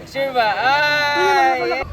Sure ba? Ay!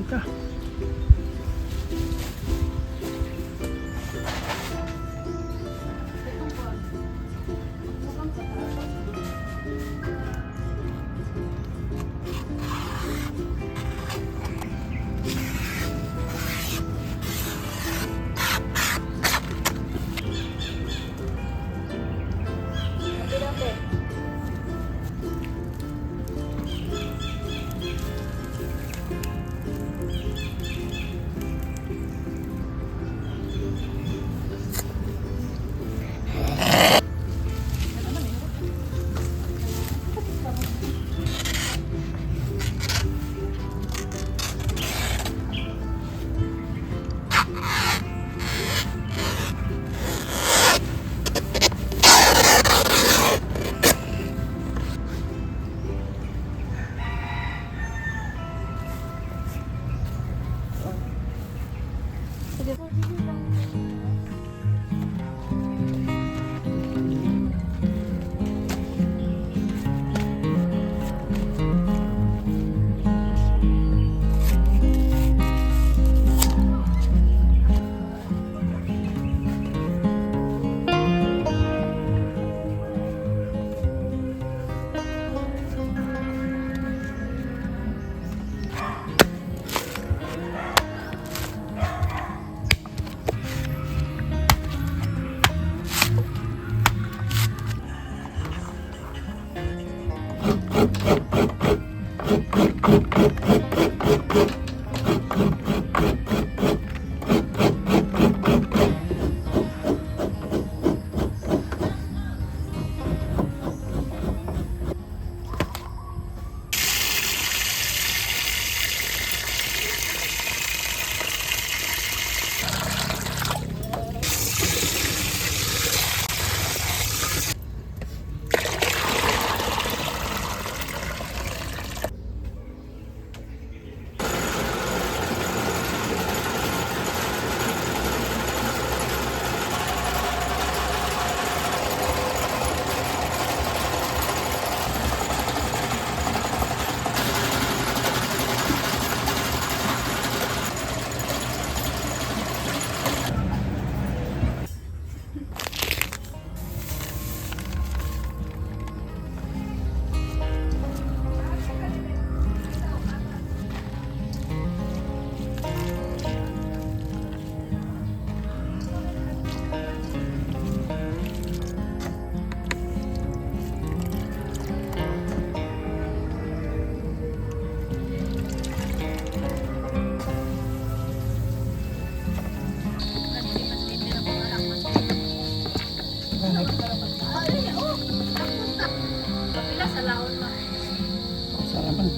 Ito. Sarapan.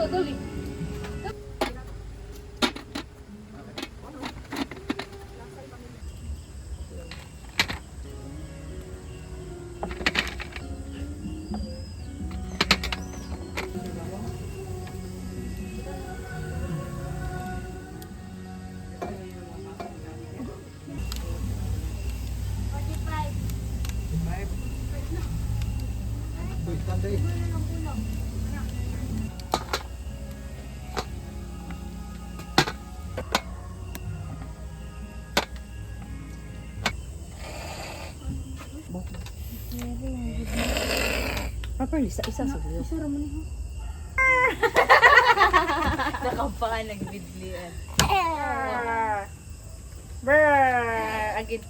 Gabi. Properly, isa sa video. Isa raman niyo. Nakampaan, nagbidlian. Again.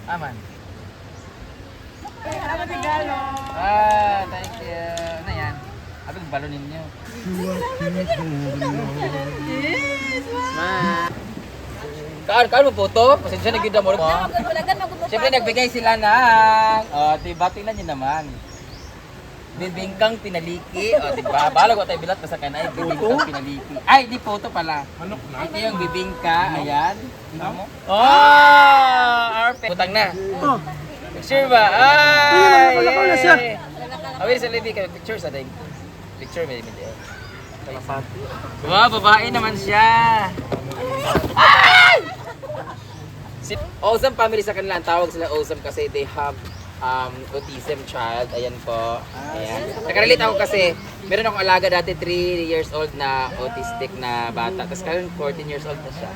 Aman. Salamat regalo. Thank you. Ano yan? Abig balon ninyo. Kaan mo po to? Pasensya na gida mo. Siyempre nagbigay sila ng diba, tingnan nyo naman. Bibingkang pinaliki. Diba? Balag ko tayo bilat pa sa kanay. Bibingkang pinaliki. Ay, di photo pala. Ito yung bibingka. Ayan. Putang na. Picture ba? Ay! Awin sa libi ka. Picture sa ding. Picture may video. Wow, babae naman siya. Si Awesome family sa kanila, ang tawag sila Awesome kasi they have autism child. Ayan po. Ayan. Nakarelate ako kasi meron akong alaga dati 3 years old na autistic na bata. Tapos ngayon 14 years old na siya.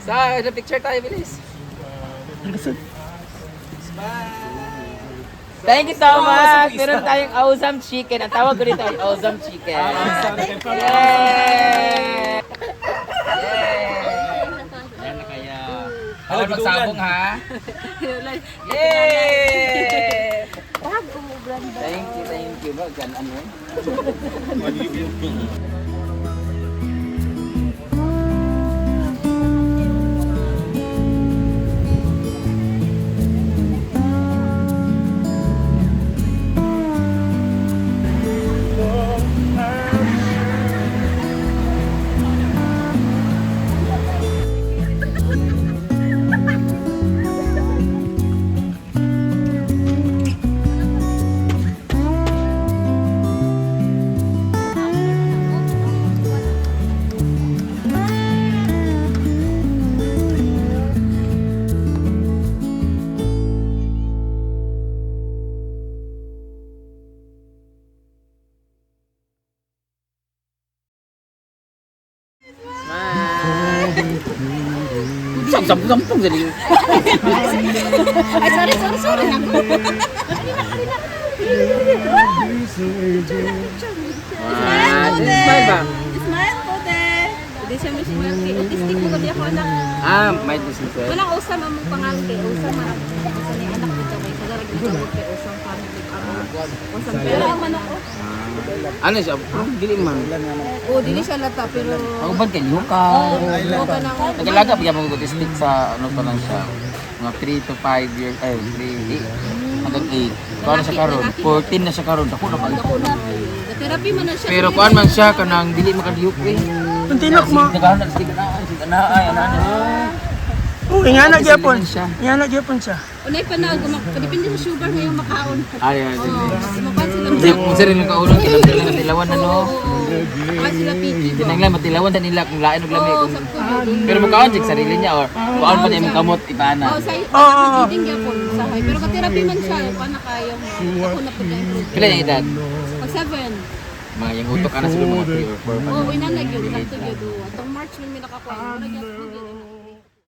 Sa picture tayo, bilis. Thank you so much! Meron tayong Awesome Chicken. Ang tawag ko dito ay Awesome Chicken. Yay! Yan na kaya. Bawal magsabong ha? Yay! Thank you. Gan ano? Sampung jadi. Ay, sorry. Smile ba? Smile po, te. Hindi siya may smile kay autistic mo kasi ako anak. May disease. Walang usam among pangalan kay usam marami. Kasi ni anak dito may kadarag dito kay usam family. Usam pero ang manok. Ano siya? Dili man. Dili siya lata pero Ako ba kayo ka? ka na ako. Nagalaga pa yung autistic sa ano pa lang siya. Mga 3 to 5 years, 3 hanggang 8. Kung ano siya karon? 14 na siya karon. Dako na pala. Therapy man na siya. Pero kuan man siya kanang dili makadiyok eh. Ang tinok mo. Nagahan sige na ay ana. Ingana gyapon siya. Ingana gyapon siya. Unay pa na depende sa sugar ngayong makaon. Ay. Mapan sila. Hindi mo sir yung kaulong kinabila ng tilawan na no. Mapan sila piki. Tinanglan matilawan sa nila kung lain og lami kung pero mukaon sig sarili niya or kuan pa niya imong kamot ipana. Sa feeding gyapon sa high Pero ka-therapy man siya, pa na kayo mo. Ako na po na-improve. Pila yung edad? Pag 7. Mga yung utok ka na siguro mga 3 or 4. Oo, inanag yun. Sakto yun. Atong March, may nakakuha. Nag-yun.